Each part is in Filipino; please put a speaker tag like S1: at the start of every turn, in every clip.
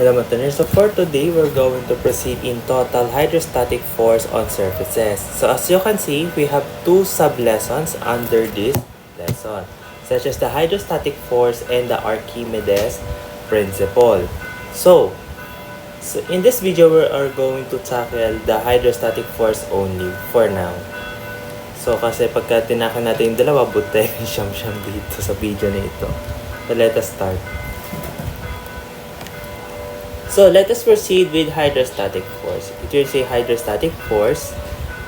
S1: Hello mga so for today, we're going to proceed in total hydrostatic force on surfaces. So as you can see, we have two sub-lessons under this lesson, such as the hydrostatic force and the Archimedes principle. So in this video, we are going to tackle the hydrostatic force only for now. So kasi pagka tinakan natin yung dalawa, butay siyam-siyam dito sa video na ito. So let us start. So let us proceed with hydrostatic force. If you say hydrostatic force,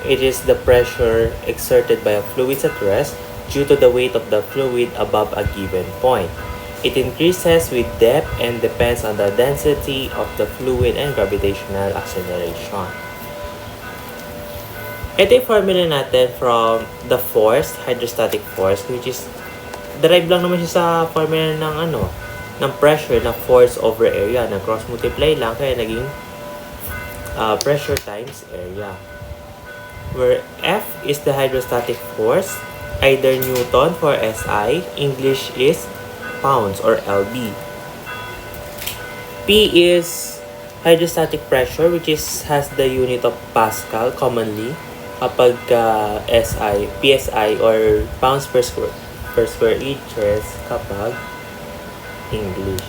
S1: it is the pressure exerted by a fluid at rest due to the weight of the fluid above a given point. It increases with depth and depends on the density of the fluid and gravitational acceleration. Ito yung formula natin from the force, hydrostatic force, which is derived lang naman siya sa formula ng pressure na force over area. Nag-cross multiply lang kaya naging pressure times area. Where F is the hydrostatic force, either Newton for SI, English is pounds or LB. P is hydrostatic pressure, which has the unit of Pascal commonly kapag SI, PSI or pounds per square inches kapag English.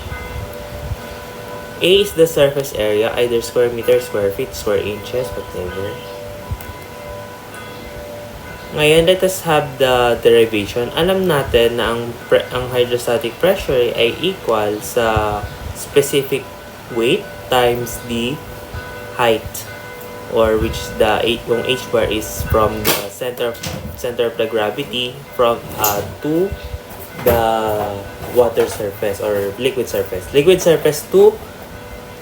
S1: A is the surface area, either square meter, square feet, square inches, whatever. Ngayon, let us have the derivation. Alam natin na ang hydrostatic pressure ay equal sa specific weight times the height, or which yung h bar is from the center of the gravity from to the water surface or liquid surface. Liquid surface to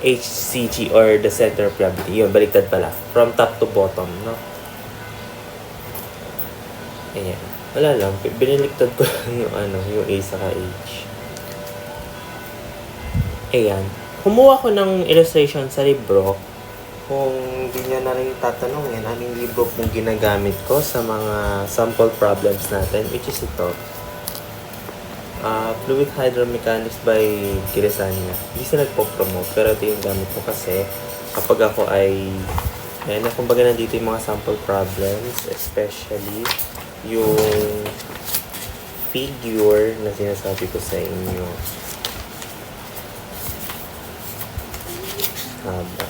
S1: HCG or the center of gravity. Yun, baliktad pala. From top to bottom, no? Ayan. Wala lang. Biniliktad ko yung yung A saka H. Ayan. Kumuha ko ng illustration sa libro. Kung hindi niya na rin tatanungin, anong libro kung ginagamit ko sa mga sample problems natin, which is ito. Fluid Hydrodynamics by Giresania. Hindi sila nagpo-promote, pero ito yung gamit ko kasi kapag ako ay kumbaga nandito yung mga sample problems, especially yung figure na sinasabi ko sa inyo. Haba.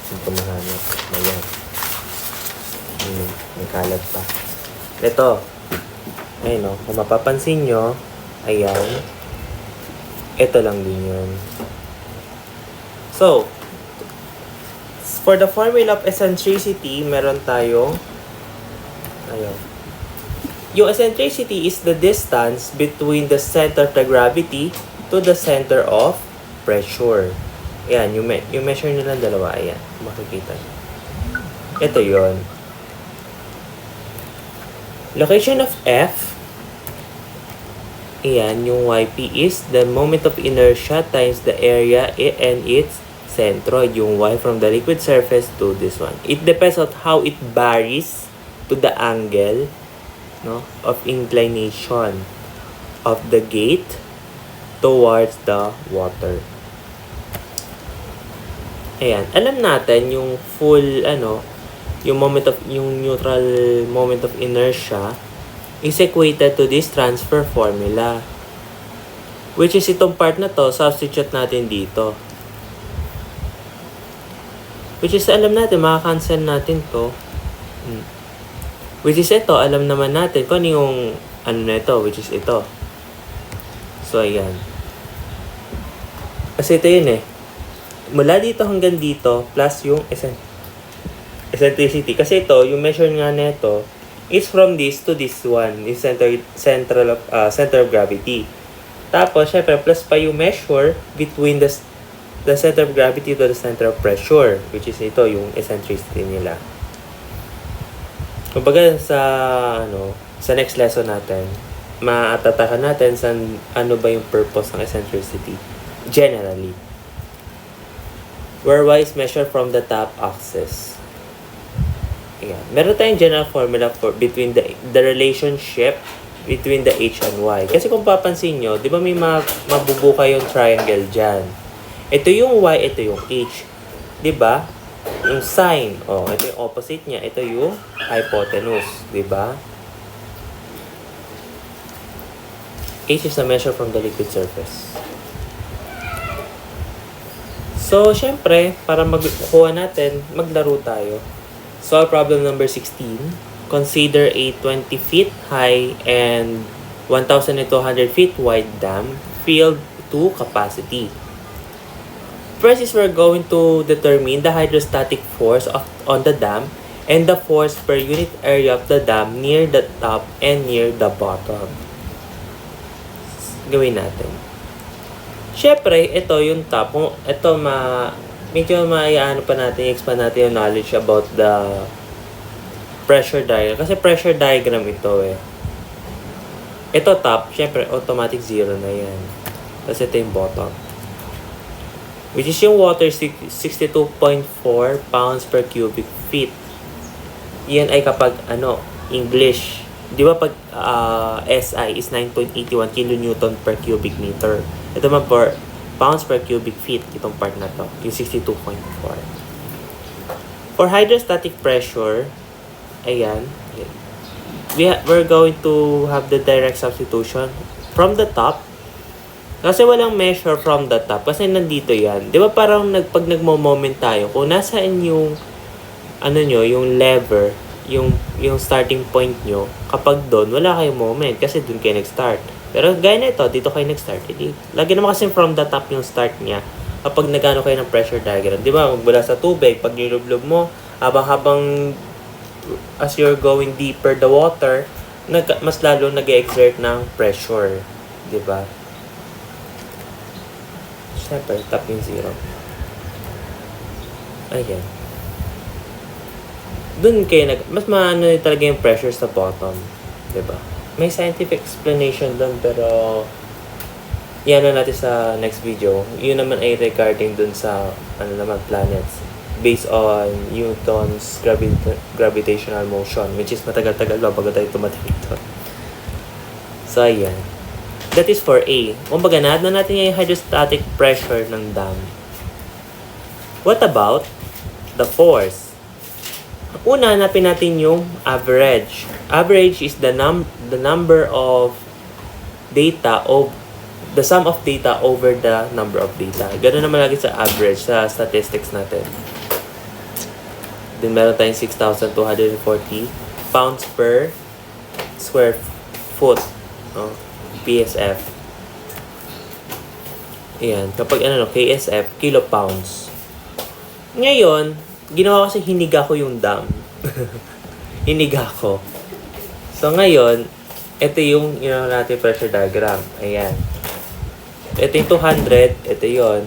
S1: Hindi ko mahanap. Ayan. May kalat pa. Ito. Ayun o. Kung mapapansin nyo, ayan. Ito lang din yun. So, for the formula of eccentricity, meron tayong ayun. Yung eccentricity is the distance between the center of the gravity to the center of pressure. Ayan, yung measure nilang dalawa. Ayan, makikita. Ito yun. Location of F, ayan, yung YP is the moment of inertia times the area and its centroid. Yung Y from the liquid surface to this one. It depends on how it varies to the angle, no, of inclination of the gate towards the water. Ayan. Alam natin yung full, yung neutral moment of inertia is equated to this transfer formula. Which is itong part na to, substitute natin dito. Which is, alam natin, makakancel natin to. Which is ito, alam naman natin kung yung na ito, which is ito. So, ayan. Kasi ito yun mula dito hanggang dito, plus yung eccentricity. Kasi ito, yung measure nga nito is from this to this one, yung center of gravity. Tapos, syempre, plus pa yung measure between the center of gravity to the center of pressure, which is ito, yung eccentricity nila. Kumbaga sa next lesson natin, maatatakan natin sa ano ba yung purpose ng eccentricity generally. Where Y is measured from the top axis. Ayan. Meron tayong general formula for between the relationship between the H and Y. Kasi kung papansin nyo, di ba may mabubuka yung triangle dyan. Ito yung y, ito yung h. Diba? Yung sine, ito yung opposite niya. Ito yung hypotenuse. Diba? H is a measure from the liquid surface. So, syempre, para magkuha natin, maglaro tayo. Solve problem number 16. Consider a 20 feet high and 1,200 feet wide dam filled to capacity. First is we're going to determine the hydrostatic force on the dam and the force per unit area of the dam near the top and near the bottom. Gawin natin. Syempre, ito yung top. Ito medyo maiano pa natin, expand natin yung knowledge about the pressure diagram. Kasi pressure diagram ito eh. Ito top, syempre automatic 0 na yan. Tapos ito yung bottom. Which is yung water 62.4 pounds per cubic feet. Yan ay kapag English. Di ba pag SI is 9.81 kilonewton per cubic meter. Ito man per pounds per cubic feet, itong part na to, yung 62.4. For hydrostatic pressure, ayan, we're going to have the direct substitution from the top. Kasi walang measure from the top, kasi nandito yan. Di ba parang pag nagmo-moment tayo, kung nasaan yung, yung lever, yung starting point nyo, kapag doon, wala kayong moment, kasi doon kayo nag-start. Pero gaya na ito, dito kayo nag-start. Lagi naman kasi from the top yung start niya. Kapag nagano kayo ng pressure diagram. Di ba? Mula sa tubig, pag nilublob mo, habang as you're going deeper the water, mas lalo nag-exert ng pressure. Di ba? Siyempre, top yung 0. Ayan. Doon kayo mas maano talaga yung pressure sa bottom. Di ba? May scientific explanation doon, pero yan na natin sa next video. Yun naman ay regarding doon sa planets based on Newton's gravitational motion, which is matagal-tagal bago tayo tumating ito. So, ayan. That is for A. Kumbaga, natin yung hydrostatic pressure ng dam. What about the force? Una, hanapin natin yung average. Average is the number of data of the sum of data over the number of data. Ganun naman lagi sa average sa statistics natin. Then meron tayong 6,240 pounds per square foot. PSF. Ayan. Kapag KSF, kilopounds. Ngayon, ginawa ko kasi hiniga ko yung dam. Hiniga ko. So, ngayon, ito yung natin pressure diagram. Ayan. Ito yung 200. Ito yun.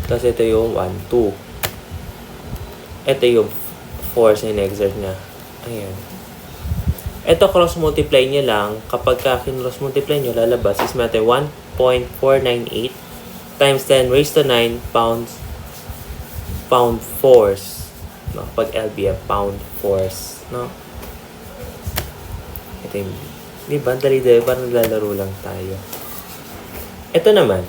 S1: Tapos ito yung 1, 2. Ito yung force na in-exert niya. Ayan. Ito, cross-multiply niya lang. Kapag cross-multiply niyo, lalabas is natin 1.498 times 10 raised to 9 pound force. No? Pag LBF, pound force. No? Ito yung, di ba? Dali-dali, parang naglalaro lang tayo. Ito naman.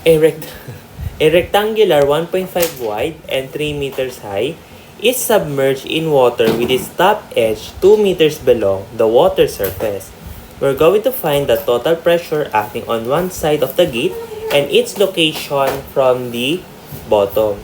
S1: A rectangular 1.5 wide and 3 meters high is submerged in water with its top edge 2 meters below the water surface. We're going to find the total pressure acting on one side of the gate and its location from the bottom.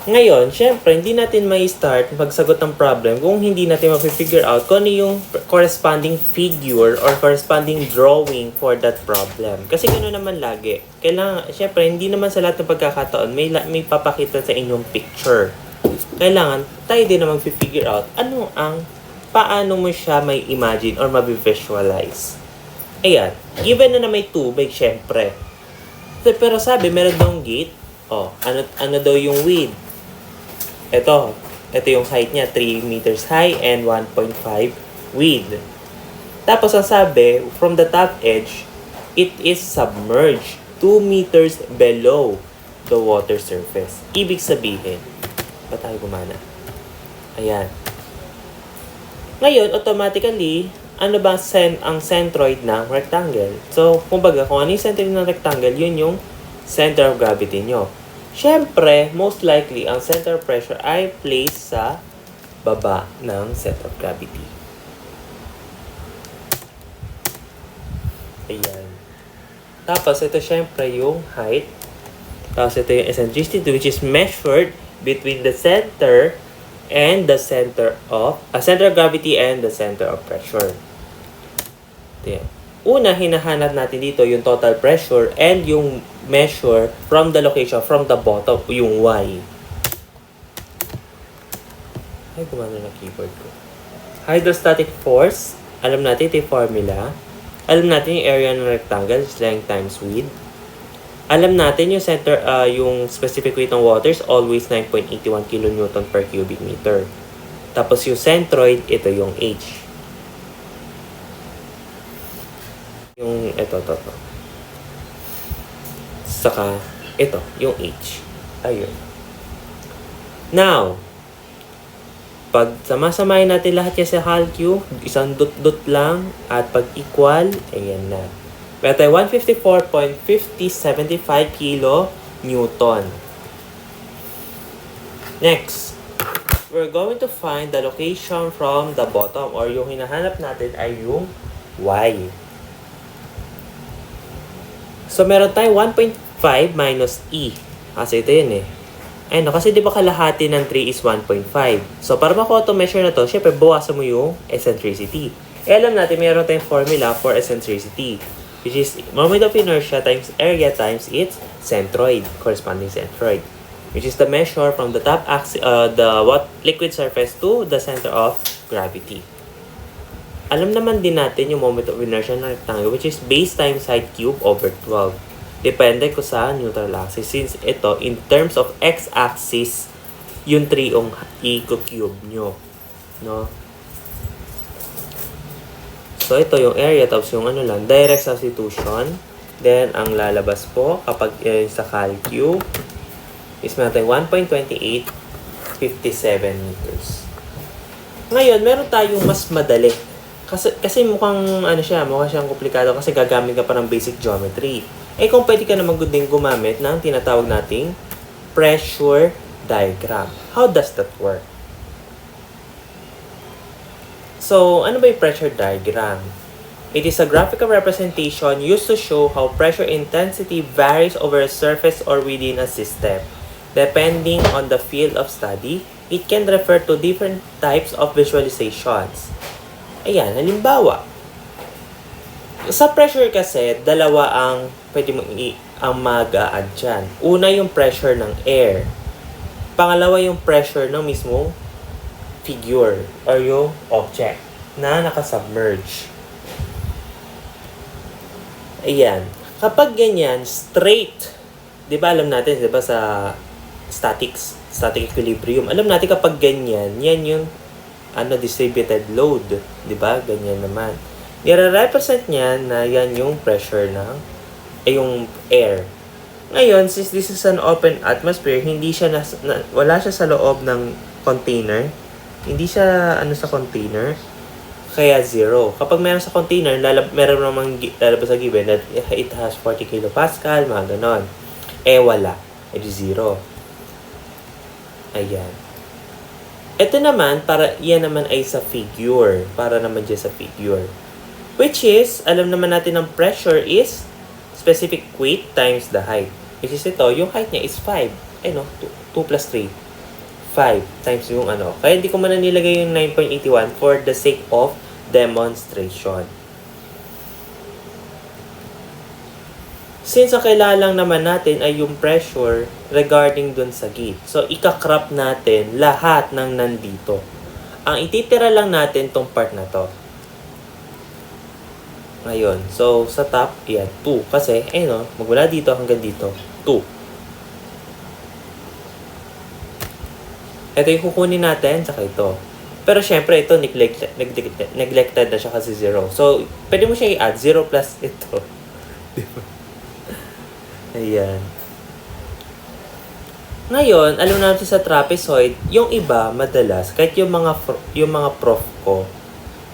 S1: Ngayon, syempre, hindi natin may start magsagot ng problem kung hindi natin ma-figure out kung ano yung corresponding figure or corresponding drawing for that problem. Kasi gano'n naman lagi. Kailangan, syempre, hindi naman sa lahat ng pagkakataon may papakita sa inyong picture. Kailangan, tayo din na mag-figure out paano mo siya may imagine or ma-visualize. Ayan, given na may tubig, syempre. Pero sabi, meron daw gate. Ano daw yung width? Ito yung height niya, 3 meters high and 1.5 width. Tapos ang sabi, from the top edge, it is submerged 2 meters below the water surface. Ibig sabihin, ba tayo gumana? Ayan. Ngayon, automatically, ano ba ang centroid ng rectangle? So, kumbaga, kung ano yung centroid ng rectangle, yun yung center of gravity nyo. Siyempre, most likely, ang center of pressure ay placed sa baba ng center of gravity. Ayan. Tapos, ito syempre yung height. Tapos, ito yung eccentricity, which is measured between the center and the center of gravity and the center of pressure. Ito yan. Una, hinahanap natin dito yung total pressure and yung measure from the location, from the bottom, yung Y. Ay, gumana na keyboard ko. Hydrostatic force, alam natin ito yung formula. Alam natin yung area ng rectangle is length times width. Alam natin yung center, yung specific weight ng water is always 9.81 kN per cubic meter. Tapos yung centroid, ito yung H. Yung ito. Saka ito, yung H. Ayun. Now, pag sama-samahin natin lahat yan sa calcu, isang dot-dot lang, at pag equal, ayan na. Meron tayo 154.5075 kilo Newton. Next, we're going to find the location from the bottom, or yung hinahanap natin ay yung Y. So, meron tayo 1.5 minus E. Kasi ito yun eh. Ayun, kasi di ba kalahati ng 3 is 1.5. So, para makuha itong measure na to, syempre, bawasan mo yung eccentricity. Alam natin, meron tayong formula for eccentricity, which is moment of inertia times area times its centroid, corresponding centroid, which is the measure from the top axis, liquid surface to the center of gravity. Alam naman din natin yung moment of inertia ng rectangle, which is base times height cube over 12. Depende ko sa neutral axis. Since ito, in terms of x-axis, yung 3 yung i-cube nyo. No? So, ito yung area, tapos yung ano lang, direct substitution. Then, ang lalabas po, kapag sa calcu, is natin 1.2857 meters. Ngayon, meron tayong mas madali. Kasi mukhang mukha siyang komplikado kasi gagamit ka pa ng basic geometry. Eh kung pwede ka naman din gumamit ng tinatawag nating pressure diagram. How does that work? So, ano ba yung pressure diagram? It is a graphical representation used to show how pressure intensity varies over a surface or within a system. Depending on the field of study, it can refer to different types of visualizations. Ayan, halimbawa, sa pressure kasi, dalawa ang pwede mo ang mag-a-add dyan. Una yung pressure ng air. Pangalawa yung pressure ng mismong figure or yung object na nakasubmerge. Ayan. Kapag ganyan, straight, di ba alam natin, di ba sa static equilibrium, alam natin kapag ganyan, yan yung distributed load. Diba? Ganyan naman. Nire-represent niya na yan yung pressure ng yung air. Ngayon, since this is an open atmosphere, hindi siya wala siya sa loob ng container. Hindi siya sa container. Kaya 0. Kapag meron sa container, meron namang lalabas sa given that it has 40 kilopascal, mga ganon. Eh, wala. Eh, 0. Ayan. Ito naman, yan naman ay sa figure. Para naman dyan sa figure. Which is, alam naman natin ang pressure is specific weight times the height. Which is ito, yung height niya is 5. 2 plus 3. 5 times yung Kaya hindi ko man nilagay yung 9.81 for the sake of demonstration. Since ang kailangan naman natin ay yung pressure regarding dun sa gate. So, ika-crop natin lahat ng nandito. Ang ititira lang natin tong part na to. Ngayon, so sa top, 2. Kasi, magmula dito hanggang dito, 2. Ito yung kukunin natin, saka ito. Pero syempre, ito neglected na siya kasi 0. So, pwede mo siya i-add 0 plus ito. Diba? Ayan. Ngayon, alam natin sa trapezoid, yung iba, madalas, kahit yung mga prof ko,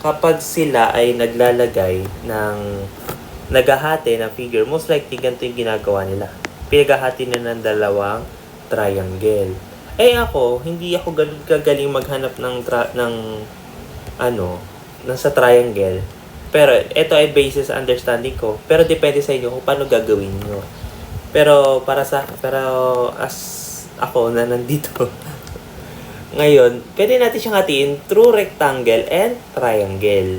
S1: kapag sila ay naglalagay ng naghahati ng figure, most likely ganito yung ginagawa nila. Pinaghahati na ng dalawang triangle. Hindi ako ganun kagaling maghanap ng sa triangle. Pero ito ay basis sa understanding ko. Pero depende sa inyo kung paano gagawin nyo. Pero as ako na nandito ngayon, pwede natin siyang hatiin through rectangle and triangle.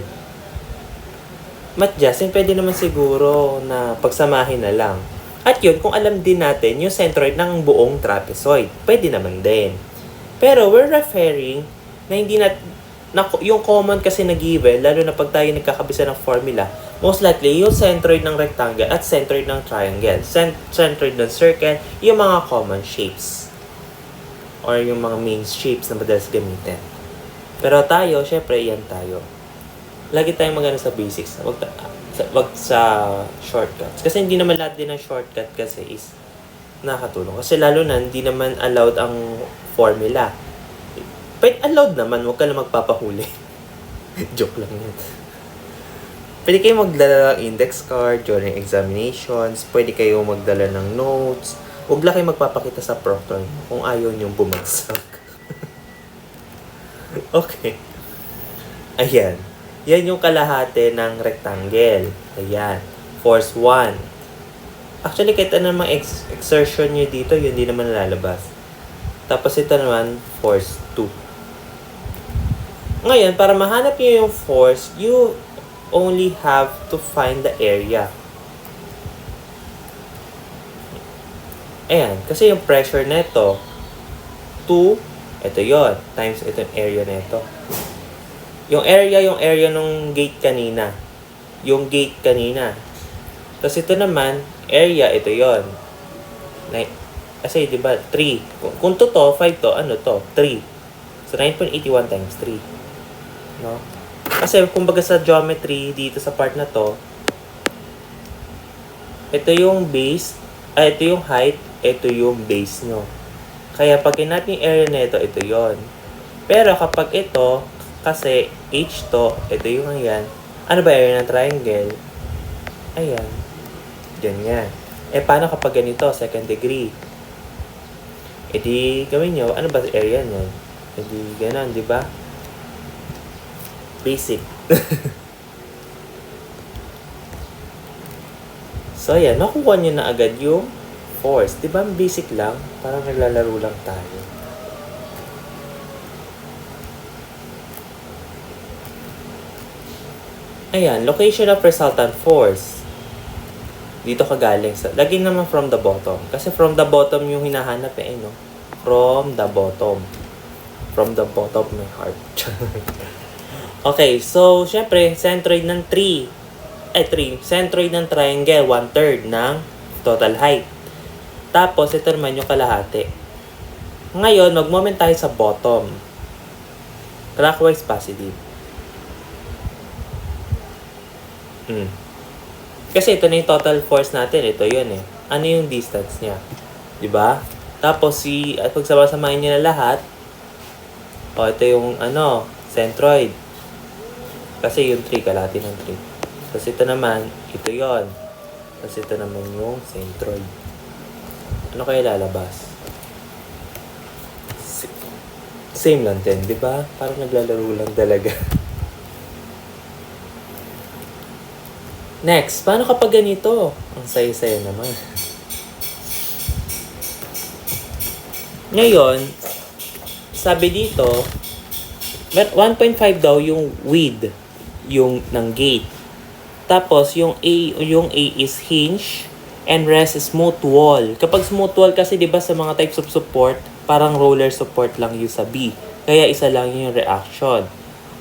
S1: Matjasin, pwede naman siguro na pagsamahin na lang. At yun, kung alam din natin yung centroid ng buong trapezoid, pwede naman din. Pero we're referring na yung common kasi na given, lalo na pag tayo nagkakabisa ng formula, most likely yung centroid ng rectangle at centroid ng triangle, centroid ng circle, yung mga common shapes. Or yung mga main shapes na madalas gamitin. Pero tayo, syempre, yan tayo. Lagi tayong magano sa basics. Wag sa shortcuts. Kasi hindi naman lahat din ng shortcut kasi is nakatulong. Kasi lalo na, hindi naman allowed ang formula. But allowed naman, huwag ka lang magpapahuli. Joke lang yun. Pwede kayo magdala ng index card during examinations. Pwede kayo magdala ng notes. Huwag lang kayo magpapakita sa proctor kung ayaw niyong bumagsak. Okay. Ayan. Yan yung kalahati ng rectangle. Ayan. Force 1. Actually, kahit anong exertion nyo dito, yun din naman lalabas. Tapos ito naman, force 2. Ngayon, para mahanap nyo yung force, you only have to find the area. Ayan, kasi yung pressure neto, 2, ito yon times ito yung area neto. Yung area nung gate kanina. Yung gate kanina. Tapos ito naman, area, ito yon. Kasi, di ba, 3. Kung 2 to, 5 to, ano to? 3. So, 9.81 times 3. No? Kasi, kumbaga sa geometry, dito sa part na to, ito yung base, ito yung height, ito yung base nyo. Kaya pag natin yung area nito, ito yon. Pero kapag ito, kasi h to, ito yung ayan. Ano ba area ng triangle? Ayan. Ganyan. Paano kapag ganito, second degree? Di gawin nyo, ano ba area nyo? Di ganon, di ba? Basic. So, ayan. Makukuha nyo na agad yung force. Diba basic lang? Parang naglalaro lang tayo. Ayan, location of resultant force. Dito ka galing. Laging naman from the bottom. Kasi from the bottom yung hinahanap no? From the bottom. From the bottom of my heart. Okay, so, syempre, centroid ng 3. Centroid ng triangle, 1/3 ng total height. Tapos, ito naman yung kalahati. Ngayon, mag-moment tayo sa bottom. Clockwise positive. Kasi ito na yung total force natin. Ito yun Ano yung distance niya? Diba? Tapos, at pagsama-samahin niya na lahat, ito yung, centroid. Kasi yung 3, kalahati ng 3. Tapos ito naman, ito yon. Tapos ito naman yung centroid. Ano kaya lalabas? Same lang din, di ba? Parang naglalaro lang talaga. Next, paano kapag ganito? Ang saya-saya naman. Ngayon, sabi dito, 1.5 daw yung width yung ng gate. Tapos yung A is hinge and rest is smooth wall. Kapag smooth wall kasi 'di ba sa mga types of support, parang roller support lang yung sa B. Kaya isa lang yung reaction.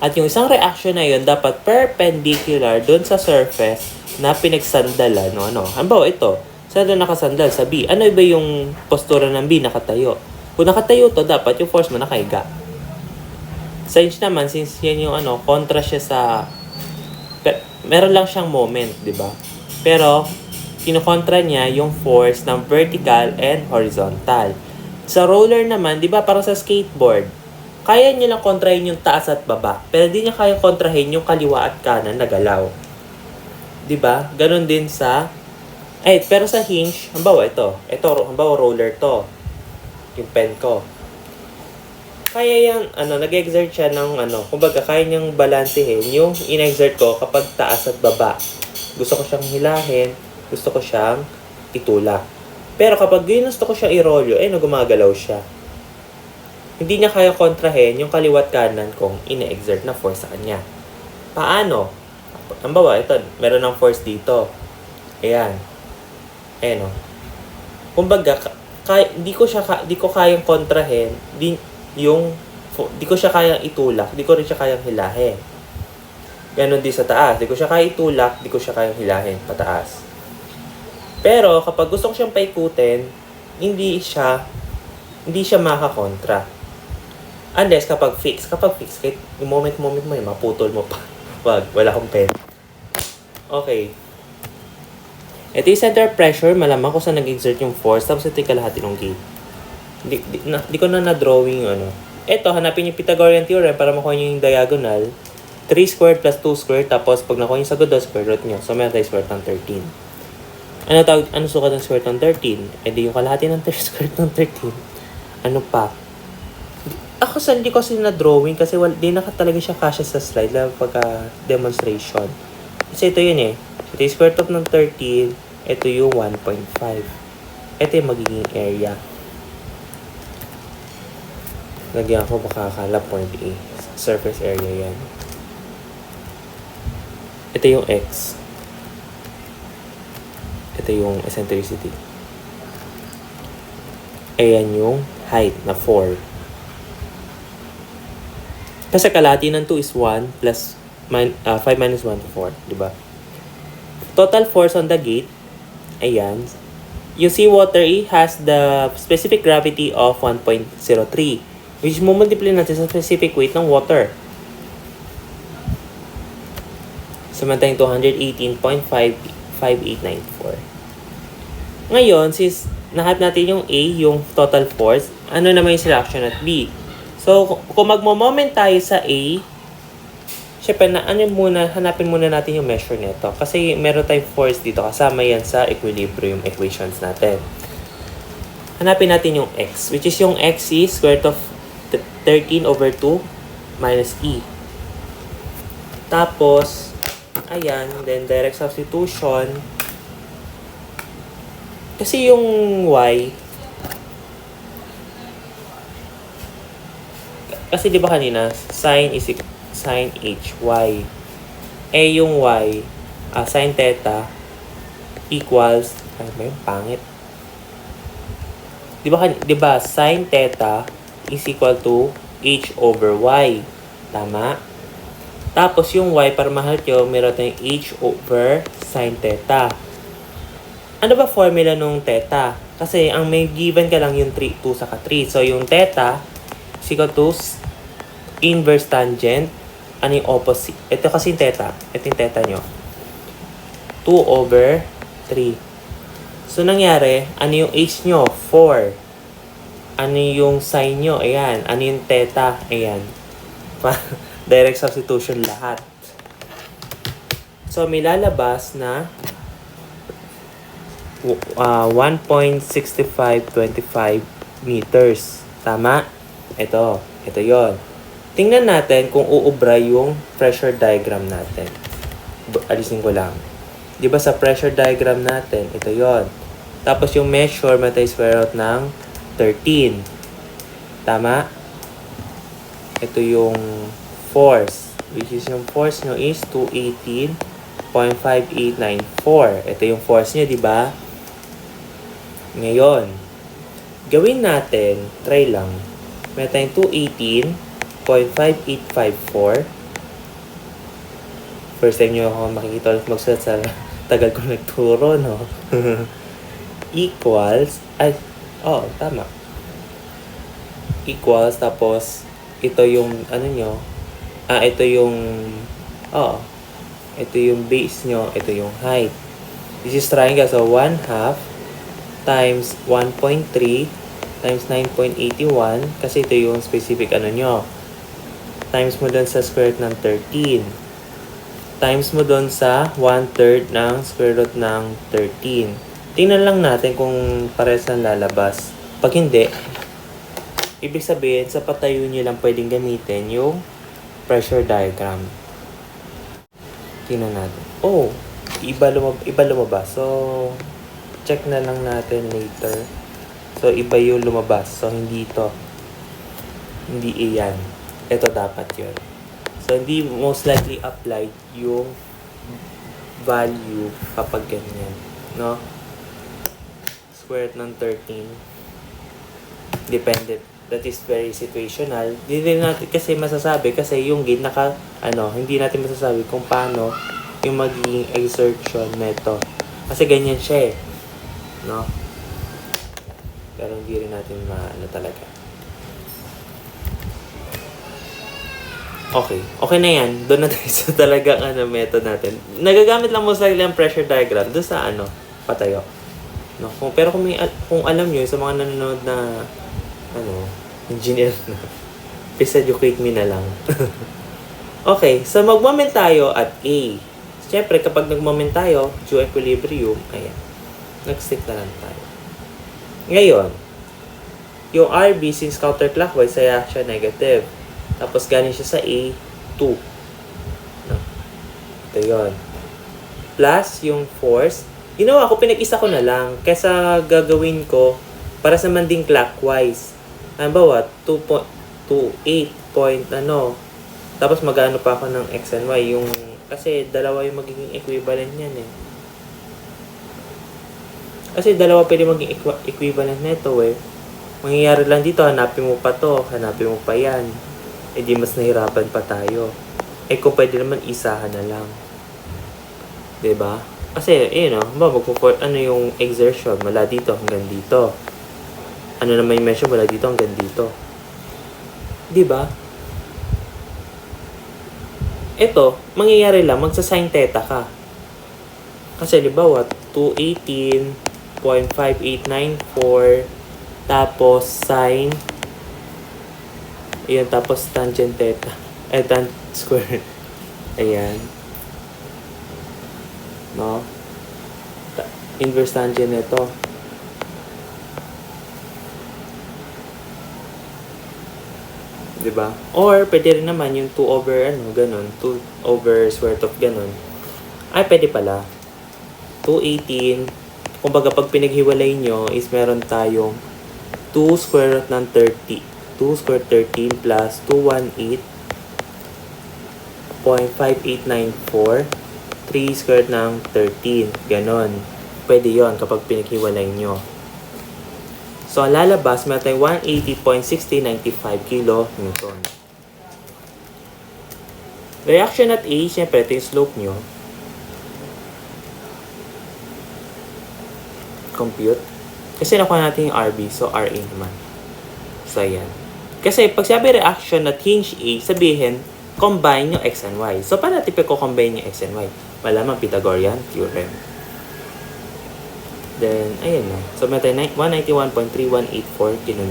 S1: At yung isang reaction na yun dapat perpendicular doon sa surface na pinagsandalan Halimbawa ito, saan doon nakasandal sa B? Ano ba yung postura ng B? Nakatayo. Kung nakatayo to, dapat yung force mo nakahiga. Sa hinge naman, since yan yung kontra siya sa meron lang siyang moment, di ba? Pero kinukontra niya yung force ng vertical and horizontal. Sa roller naman, di ba, para sa skateboard, kaya niya lang kontrahin yung taas at baba. Pero di niya kaya kontrahin yung kaliwa at kanan na galaw. Diba? Ganon din sa... pero sa hinge, hambawa ito. Ito, hambawa roller to. Yung pen ko. Kaya yan, nag-exert siya ng kumbaga, kaya niyang balansehin yung in-exert ko kapag taas at baba. Gusto ko siyang hilahin, gusto ko siyang itulak. Pero kapag ginusto ko siya i-rolyo, gumagalaw siya. Hindi niya kaya kontrahin yung kaliwat kanan kong ine-exert na force sa kanya. Paano? Hambawa, ito, meron ng force dito. Ayan. Ayan o. Kumbaga, di ko kayang kontrahin, di ko siya kayang itulak, di ko rin siya kayang hilahin. Ganon din sa taas. Di ko siya kayang itulak, di ko siya kayang hilahin pataas. Pero kapag gusto ko siyang paikutin, hindi siya makakontra. Unless kapag fix, kahit yung moment mo, maputol mo pa. Wala akong pen. Okay. Ito yung center pressure, malamang kung saan nag-exert yung force, tapos ito yung kalahati ng gate. Di ko na-drawing yung Ito, hanapin yung Pythagorean theorem para makuha nyo yung diagonal. 3 squared plus 2 squared, tapos pag nakuha nyo sa sagot, square root nyo. So, meron tayo square root ng 13. Ano sukat ng square root ng 13? Di yung kalahati ng square root ng 13. Ano pa? Ako hindi ko kasi na-drawing kasi di na talaga siya kasya sa slide pagka-demonstration. Kasi ito yun Ito yung square root ng 13. Ito yung 1.5. Ito yung magiging area. Lagyan ko baka akala point A. Surface area yan. Ito yung X. Ito yung eccentricity. Ayan yung height na 4. Kasi kalahati ng 2 is 1 plus 5 minus 1 to 4. Diba? Total force on the gate. Ayan. Yung seawater has the specific gravity of 1.03. Which mumultiply natin sa specific weight ng water. Samantalang 218.55894. Ngayon, since nahat natin yung A, yung total force, ano naman yung selection at B? So, kung magmo-moment tayo sa A, syempre, hanapin muna natin yung measure nito. Kasi meron tayong force dito, kasama yan sa equilibrium equations natin. Hanapin natin yung X, which is yung X is square root of 13 over 2 minus E. Tapos, ayan, then direct substitution. Kasi yung Y, kasi di ba kanina, sin HY. Yung Y, sin theta equals, pangit. Di ba sin theta is equal to H over Y. Tama? Tapos yung Y, para mahal nyo, meron tayong H over sin theta. Ano ba formula nung theta? Kasi ang may given ka lang yung 2 saka 3. So yung theta is equal to inverse tangent. Ano yung opposite? Ito kasi yung theta. Ito yung theta nyo. 2 over 3. So nangyari, ano yung H nyo? 4. Ano yung sin nyo? Ayan. Ano yung theta? Ayan. Direct substitution lahat. So, may lalabas na 1.6525 meters. Tama? Ito yon. Tingnan natin kung uubra yung pressure diagram natin. Alisin ko lang. Di ba sa pressure diagram natin, ito yon. Tapos yung measure, may tayo square root ng 13. Tama? Ito yung force. Which is yung force nyo is 218.5894. Ito yung force nyo, di ba? Ngayon, gawin natin, try lang. May tayong 218.5854. First time nyo ako makikita ulit magsulat sa tagal ko nagturo, no? Equals, tama. Equals, tapos, ito yung, ito yung base nyo, ito yung height. This is triangle, so 1/2 times 1.3 times 9.81 kasi ito yung specific ano nyo. Times mo doon sa square root ng 13. Times mo doon sa 1/3 ng square root ng 13. Tingnan lang natin kung pares ang lalabas. Pag hindi, ibig sabihin sa patayo nyo lang pwedeng gamitin yung pressure diagram. Tingnan natin. Oh, iba lumabas. So, check na lang natin later. So, iba yung lumabas. So, hindi ito. Hindi iyan. Ito dapat yun. So, hindi most likely applied yung value kapag ganyan. No? Square root ng 13. Dependent. That is very situational. Hindi din natin kasi masasabi kasi yung gain hindi natin masasabi kung paano yung magiging exertion neto. Kasi ganyan siya eh. No? Pero hindi rin natin talaga. Okay. Okay na yan. Doon na tayo sa talagang method natin. Nagagamit lang mo sa ang pressure diagram doon sa patayo. No? Pero kung alam nyo, sa mga nanonood na engineer na, please educate me na lang. Okay. So, mag-moment tayo at A. Siyempre, kapag nag-moment tayo, due equilibrium, ayan. Nag-stick na lang tayo. Ngayon, yung RB, since counterclockwise, kaya siya negative. Tapos galing siya sa A, 2. No? Ito yun. Plus, yung force. Ginawa ko, pinag-isa ko na lang. Kesa gagawin ko, para sa manding clockwise. Halimbawa, 2.8 Tapos mag-ano pa ako ng X and Y. Kasi dalawa yung magiging equivalent niyan eh. Kasi dalawa pwede maging equivalent nito eh. Mangyayari lang dito, hanapin mo pa to, hanapin mo pa yan. Eh di mas nahirapan pa tayo. Eh kung pwede naman isahan na lang. 'Di ba? Kasi yung exertion mula dito hanggang dito. Ano naman yung measure mula dito hanggang dito. 'Di ba? Ito, mangyayari lang magsa-sin theta ka. Kasi halimbawa 218.5894 tapos sin ayan, tapos tangent theta tan square ayan, no, inverse tangent nito, diba? Or pwede rin naman yung 2 over ganun, 2 over square root of ganun. Ay pwede pala 218. Kumbaga pag pinaghiwalay nyo is meron tayong 2 square root ng 30. 2 square 13 plus 218.5894 3 square root ng 13. Ganon. Pwede yon kapag pinaghiwalay nyo. So, ang lalabas, meron tayong 180.6095 kN. Reaction at A, syempre, ito yung slope nyo. Compute. Kasi nakuha natin yung RB, so RA naman. So, ayan. Kasi pag sabi reaction at hinge A, sabihin, combine yung X and Y. So, paano natin combine yung X and Y? Malaman Pythagorean theorem. Then, ayan na. So, may tayo 191.3184 kN.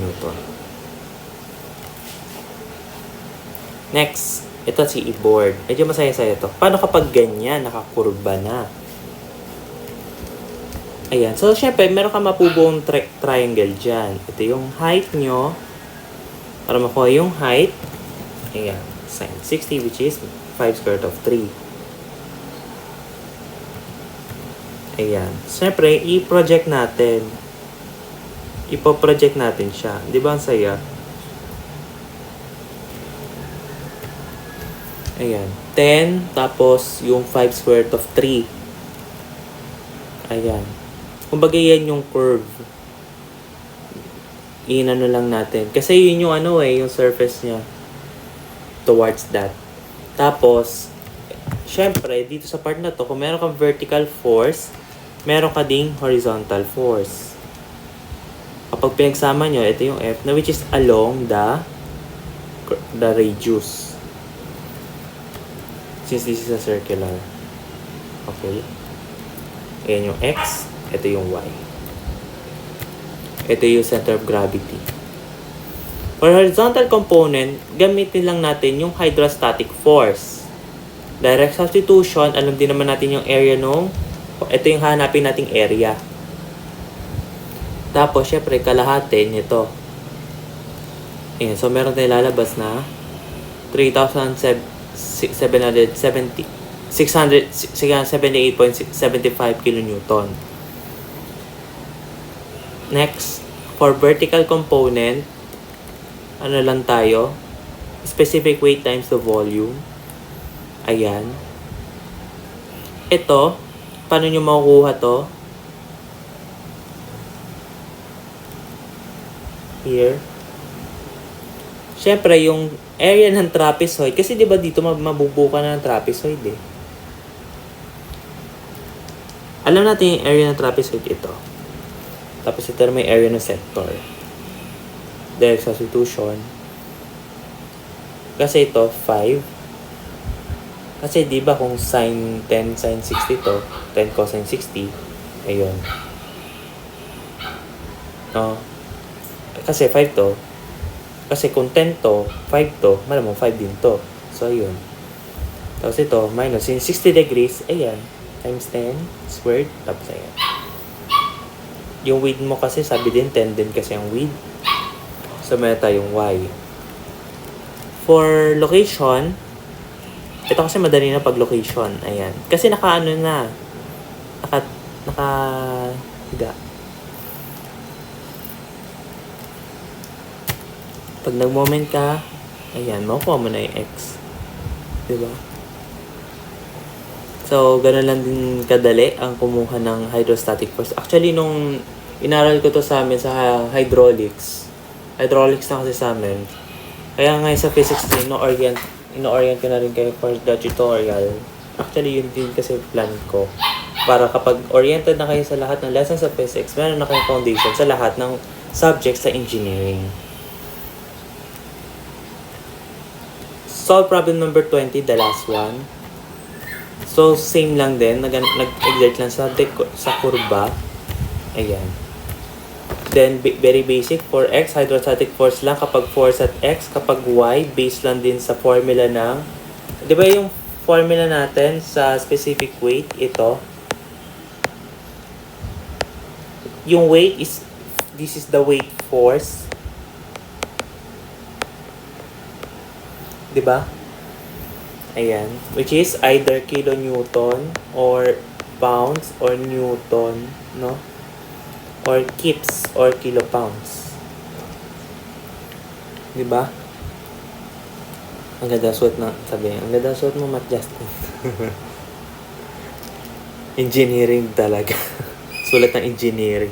S1: Next, ito si e-board. Medyo masaya-saya ito. Paano kapag ganyan, nakakurba na? Ayan. So, syempre, meron ka mapubuong triangle dyan. Ito yung height nyo. Para makuha yung height. Ayan. Sin 60, which is 5 square root of 3. Ayan. Siyempre, i-project natin. Ipo-project natin siya. Di ba ang saya? Ayan. 10, tapos yung 5 square root of 3. Ayan. Kumbaga yan yung curve. Inano lang natin. Kasi yun yung yung surface niya. Towards that. Tapos, syempre, dito sa part na to, kung meron kang vertical force, meron ka ding horizontal force. Kapag pinagsama nyo, ito yung F, na which is along the radius. Since this is a circular. Okay. Ayan yung X, ito yung Y. Ito yung center of gravity. For horizontal component, gamitin lang natin yung hydrostatic force. Direct substitution, alam din naman natin yung area nung, ito yung hanapin nating area. Tapos, syempre, kalahati nito. Ayan, so meron tayong lalabas na 678.75 kN. Next, for vertical component, ano lang tayo? Specific weight times the volume. Ayan. Ito, paano nyo makukuha to? Here. Siyempre, yung area ng trapezoid, kasi di ba dito mabubuka na ng trapezoid eh. Alam natin yung area ng trapezoid ito. Tapos ito may area ng sector. Direct substitution. Kasi ito, 5. Kasi di ba kung sin 10, sin 60 to, 10 cosine 60, ayun. No? Kasi 5 to. Kasi kung 10 to, 5 to, malamang 5 din to. So, ayun. Tapos ito, minus yung 60 degrees, ayan. Times 10 squared, tapos ayan. Yung width mo kasi, sabi din 10 din kasi ang width. So, may tayong y. For location, ito kasi madali na pag location. Ayan. Kasi naka-ano na. Higa. Pag nag-moment ka, ayan, makukuha mo na yung x. Diba? So, gano'n lang din kadali ang kumuha ng hydrostatic force. Actually, nung inaral ko to sa amin sa hydraulics na kasi sa amin. Kaya ngayon sa physics din, ino-orient ko na rin kayo for the tutorial. Actually, yun din kasi plan ko. Para kapag oriented na kayo sa lahat ng lessons sa physics, meron na kayong foundation sa lahat ng subjects sa engineering. Solve problem number 20, the last one. So, same lang din. Nag-exert lang sa kurba. Ayan. Then, very basic. For x, hydrostatic force lang kapag force at x. Kapag y, based lang din sa formula ng... Di ba yung formula natin sa specific weight, ito? Yung weight is... This is the weight force. Di ba? Ayan. Which is either kilonewton or pounds or newton, no? Or kips or kilopounds. Diba? Ang ganda suot na, ang ganda suot mo, Matt Justin. Engineering talaga. Sulat ng engineering.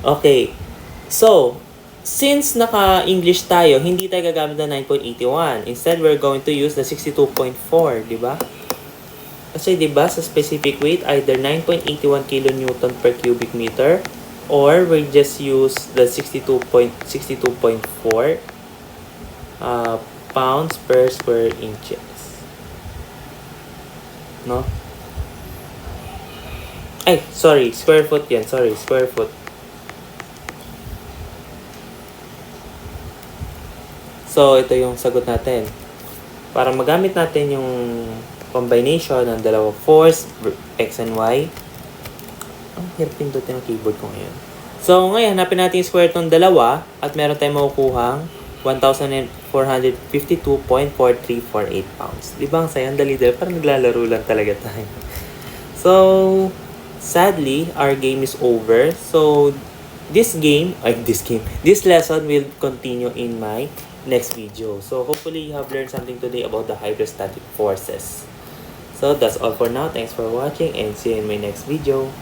S1: Okay. So, since naka-English tayo, hindi tayo gagamit ng 9.81. Instead, we're going to use the 62.4, diba? Kasi diba, sa specific weight, either 9.81 kilonewton per cubic meter or we just use the 62.4 pounds per square inches. No? Ay, sorry, square foot yan. Sorry, square foot. So, ito yung sagot natin. Para magamit natin yung combination ng dalawang force, x and y. Ang hirap pindutin ang keyboard ko ngayon. So, ngayon, hanapin natin yung square ng dalawa at meron tayong makukuhang 1,452.4348 pounds. Di ba ang saya? Ang dali-dali. Parang naglalaro lang talaga tayo. So, sadly, our game is over. So, this lesson will continue in my next video. So, hopefully, you have learned something today about the hydrostatic forces. So, that's all for now. Thanks for watching and see you in my next video.